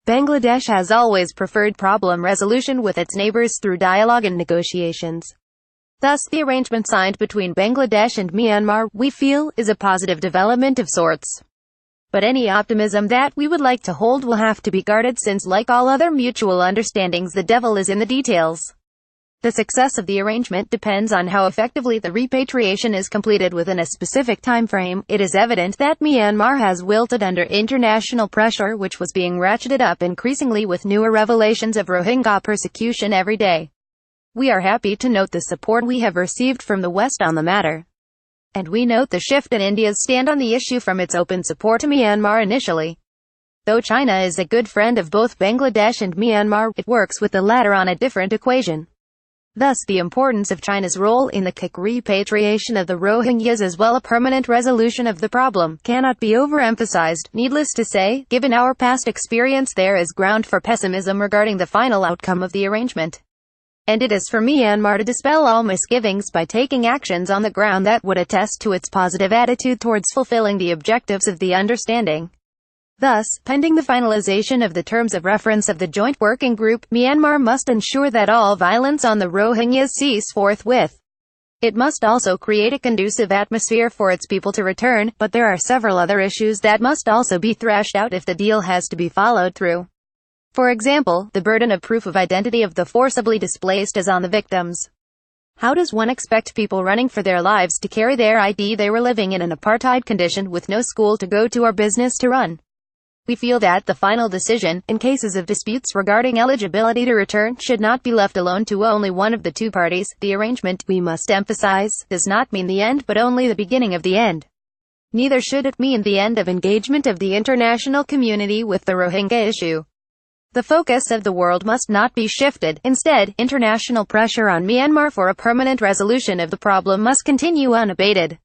Bangladesh has always preferred problem resolution with its neighbours through dialogue and negotiations. Thus, the arrangement signed between Bangladesh and Myanmar, we feel, is a positive development of sorts. But any optimism that we would like to hold will have to be guarded since, like all other mutual understandings, the devil is in the details. The success of the arrangement depends on how effectively the repatriation is completed within a specific time frame. It is evident that Myanmar has wilted under international pressure, which was being ratcheted up increasingly with newer revelations of Rohingya persecution every day. We are happy to note the support we have received from the West on the matter. And we note the shift in India's stand on the issue from its open support to Myanmar initially. Though China is a good friend of both Bangladesh and Myanmar, it works with the latter on a different equation. Thus, the importance of China's role in the quick repatriation of the Rohingyas as well as a permanent resolution of the problem cannot be overemphasized. Needless to say, given our past experience, there is ground for pessimism regarding the final outcome of the arrangement. And it is for Myanmar to dispel all misgivings by taking actions on the ground that would attest to its positive attitude towards fulfilling the objectives of the understanding. Thus, pending the finalization of the terms of reference of the Joint Working Group, Myanmar must ensure that all violence on the Rohingyas cease forthwith. It must also create a conducive atmosphere for its people to return, but there are several other issues that must also be thrashed out if the deal has to be followed through. For example, the burden of proof of identity of the forcibly displaced is on the victims. How does one expect people running for their lives to carry their ID? They were living in an apartheid condition with no school to go to or business to run. We feel that the final decision, in cases of disputes regarding eligibility to return, should not be left alone to only one of the two parties. The arrangement, we must emphasize, does not mean the end but only the beginning of the end. Neither should it mean the end of engagement of the international community with the Rohingya issue. The focus of the world must not be shifted. Instead, international pressure on Myanmar for a permanent resolution of the problem must continue unabated.